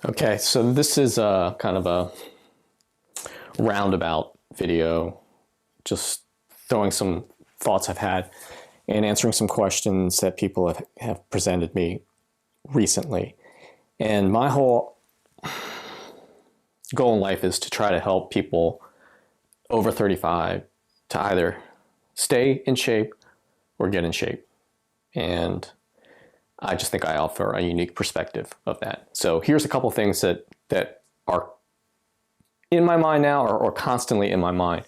Okay, so this is a kind of a roundabout video, just throwing some thoughts I've had and answering some questions that people have presented me recently. And my whole goal in life is to try to help people over 35 to either stay in shape or get in shape. And I just think I offer a unique perspective of that. So here's a couple things that are in my mind now or constantly in my mind.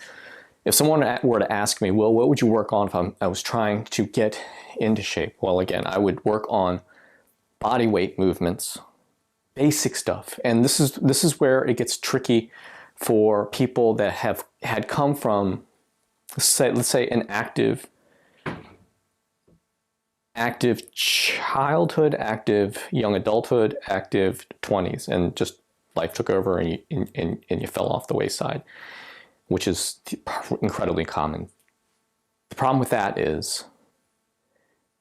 If someone were to ask me, Will, what would you work on if I was trying to get into shape? Well, again, I would work on body weight movements, basic stuff. And this is where it gets tricky for people that had come from, let's say an active childhood, active young adulthood, active 20s, and just life took over and you fell off the wayside, which is incredibly common. The problem with that is,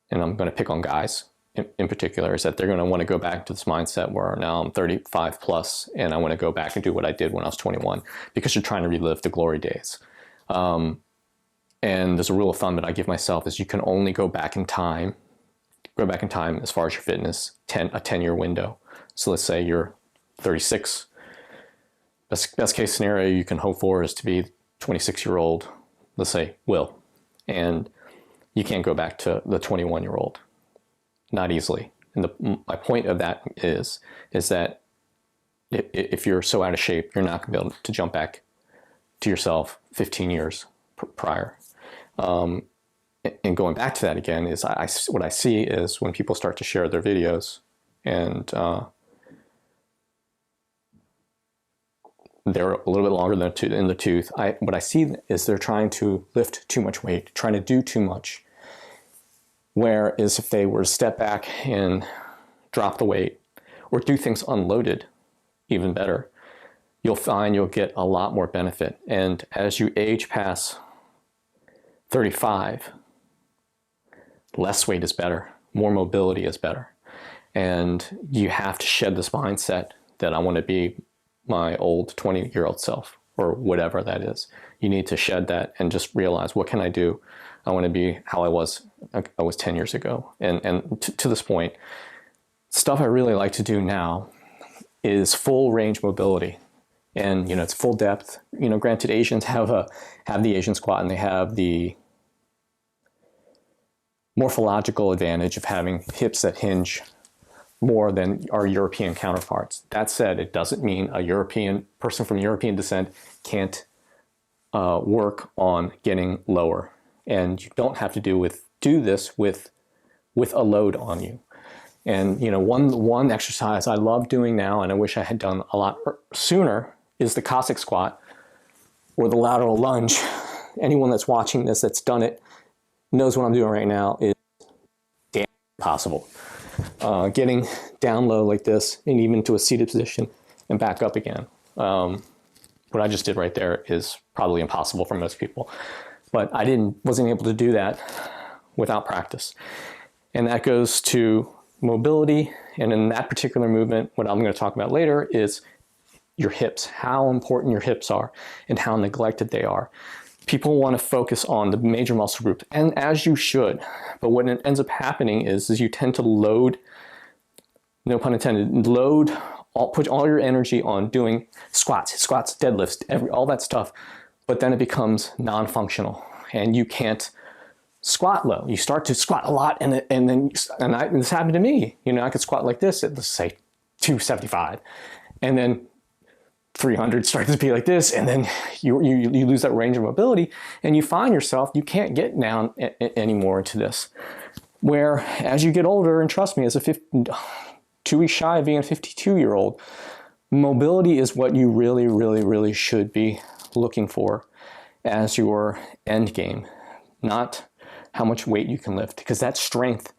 and I'm going to pick on guys in particular, is that they're going to want to go back to this mindset where now I'm 35 plus and I want to go back and do what I did when I was 21 because you're trying to relive the glory days. And there's a rule of thumb that I give myself is you can only go back in time as far as your fitness, a 10-year window. So let's say you're 36. Best case scenario you can hope for is to be 26-year-old, let's say, Will. And you can't go back to the 21-year-old. Not easily. And my point of that is that if you're so out of shape, you're not going to be able to jump back to yourself 15 years prior. And going back to that again is what I see is when people start to share their videos and they're a little bit longer than in the tooth. What I see is they're trying to lift too much weight, trying to do too much. Whereas if they were to step back and drop the weight or do things unloaded, even better, you'll find you'll get a lot more benefit. And as you age past 35, less weight is better, more mobility is better. And you have to shed this mindset that I want to be my old 20-year-old self or whatever that is. You need to shed that and just realize, what can I do? I want to be how I was 10 years ago. And to this point, stuff I really like to do now is full range mobility. And, it's full depth. Granted, Asians have the Asian squat and they have the morphological advantage of having hips that hinge more than our European counterparts. That said, it doesn't mean a European person from European descent can't work on getting lower. And you don't have to do this with a load on you. And one exercise I love doing now, and I wish I had done a lot sooner, is the Cossack squat or the lateral lunge. Anyone that's watching this that's done it knows what I'm doing right now is damn possible. Getting down low like this and even to a seated position and back up again. What I just did right there is probably impossible for most people. But I wasn't able to do that without practice. And that goes to mobility. And in that particular movement, what I'm going to talk about later is your hips, how important your hips are and how neglected they are. People want to focus on the major muscle groups, and as you should. But what ends up happening is you tend to load, no pun intended, put all your energy on doing squats, deadlifts, all that stuff. But then it becomes non-functional and you can't squat low. You start to squat a lot and this happened to me. I could squat like this at, let's say, 275, and then 300 starts to be like this, and then you lose that range of mobility and you find yourself, you can't get down anymore into this. Where as you get older, and trust me, as 2 weeks shy of being a 52-year-old, mobility is what you really, really, really should be looking for as your end game, not how much weight you can lift, because that strength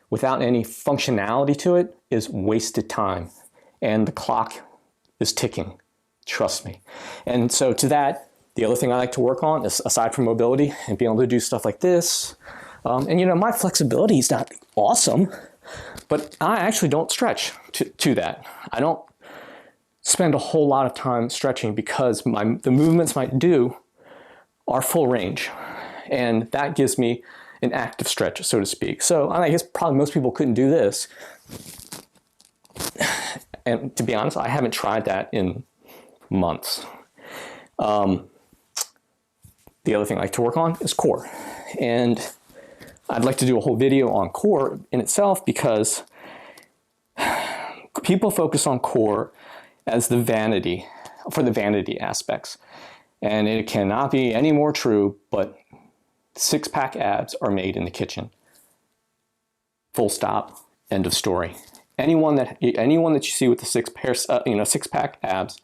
without any functionality to it is wasted time, and the clock is ticking, trust me. And so to that, the other thing I like to work on is, aside from mobility and being able to do stuff like this, and my flexibility is not awesome, but I actually don't stretch to that. I don't spend a whole lot of time stretching because the movements might do are full range. And that gives me an active stretch, so to speak. So I guess probably most people couldn't do this. And to be honest, I haven't tried that in months. The other thing I like to work on is core. And I'd like to do a whole video on core in itself because people focus on core as the vanity, for the vanity aspects. And it cannot be any more true, but six-pack abs are made in the kitchen. Full stop, end of story. Anyone that you see with the six-pack abs,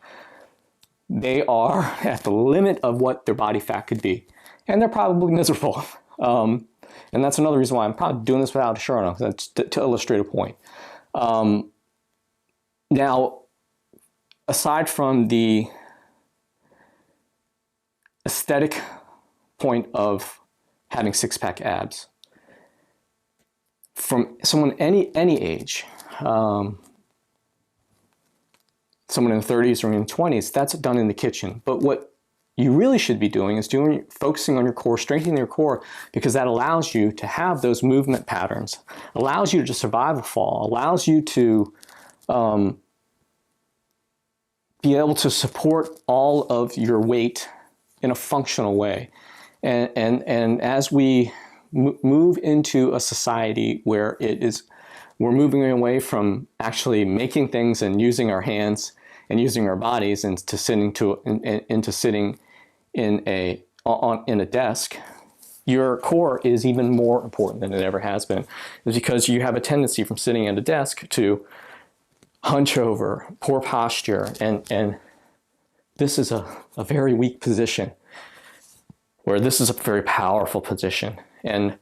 they are at the limit of what their body fat could be. And they're probably miserable. And that's another reason why I'm probably doing this without a shirt on, that's to illustrate a point. Now, aside from the aesthetic point of having six-pack abs, from someone any age, someone in the 30s or in the 20s, that's done in the kitchen. But what you really should be doing is focusing on your core, strengthening your core, because that allows you to have those movement patterns, allows you to survive a fall, allows you to be able to support all of your weight in a functional way. And as we move into a society where we're moving away from actually making things and using our hands and using our bodies into sitting in a desk, your core is even more important than it ever has been. It's because you have a tendency from sitting at a desk to hunch over, poor posture, and this is a very weak position, where this is a very powerful position. And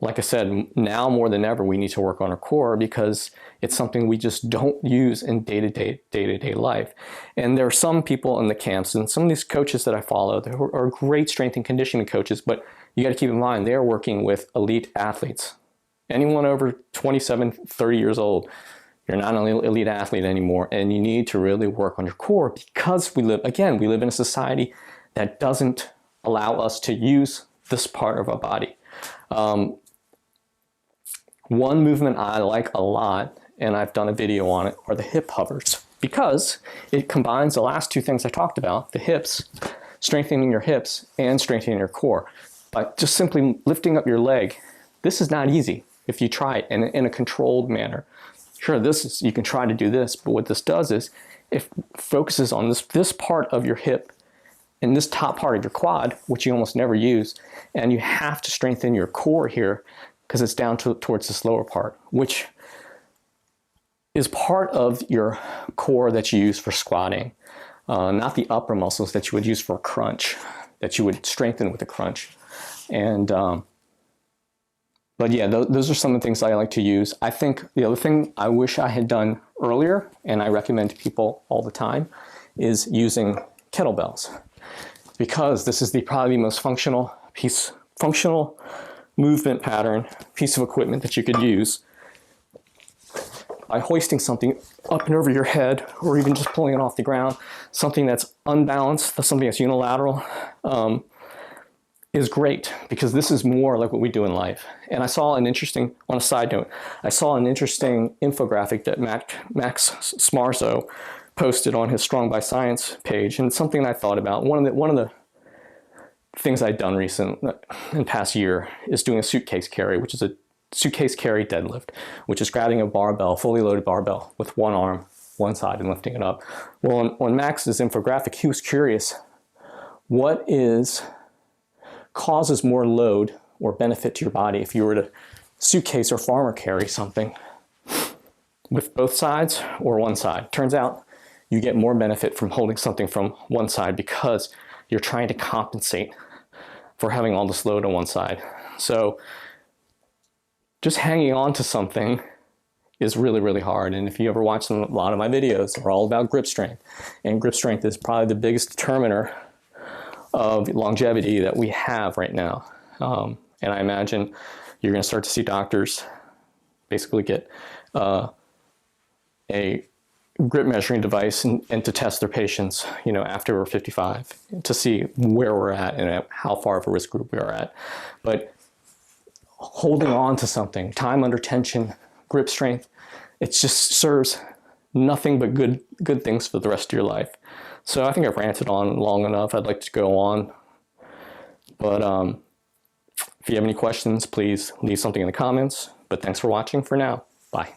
like I said, now more than ever, we need to work on our core because it's something we just don't use in day-to-day life. And there are some people in the camps and some of these coaches that I follow that are great strength and conditioning coaches, but you got to keep in mind, they're working with elite athletes. Anyone over 27, 30 years old, you're not an elite athlete anymore, and you need to really work on your core because we live in a society that doesn't allow us to use this part of our body. One movement I like a lot, and I've done a video on it, are the hip hovers, because it combines the last two things I talked about, the hips, strengthening your hips and strengthening your core. By just simply lifting up your leg, this is not easy if you try it in a controlled manner. Sure, you can try to do this, but what this does is it focuses on this part of your hip and this top part of your quad, which you almost never use, and you have to strengthen your core here because it's down towards this lower part, which is part of your core that you use for squatting, not the upper muscles that you would use for a crunch, that you would strengthen with a crunch. And but yeah, those are some of the things I like to use. I think the other thing I wish I had done earlier, and I recommend to people all the time, is using kettlebells, because this is probably the most functional movement pattern, piece of equipment that you could use by hoisting something up and over your head, or even just pulling it off the ground, something that's unbalanced, something that's unilateral, is great, because this is more like what we do in life. And I saw on a side note, I saw an interesting infographic that Max Smarzo posted on his Strong by Science page, and it's something I thought about. One of the things I'd done in the past year is doing a suitcase carry, which is a suitcase carry deadlift, which is grabbing a barbell, fully loaded barbell, with one arm, one side, and lifting it up. Well, on Max's infographic, he was curious, what causes more load or benefit to your body if you were to suitcase or farmer carry something with both sides or one side? Turns out you get more benefit from holding something from one side because you're trying to compensate for having all this load on one side. So just hanging on to something is really, really hard. And if you ever watch a lot of my videos, they're all about grip strength. And grip strength is probably the biggest determiner of longevity that we have right now. And I imagine you're going to start to see doctors basically get a grip measuring device and to test their patients, after we're 55 to see where we're at and how far of a risk group we are at. But holding on to something, time under tension, grip strength, it just serves nothing but good things for the rest of your life. So I think I've ranted on long enough. I'd like to go on, but if you have any questions, please leave something in the comments. But thanks for watching for now. Bye.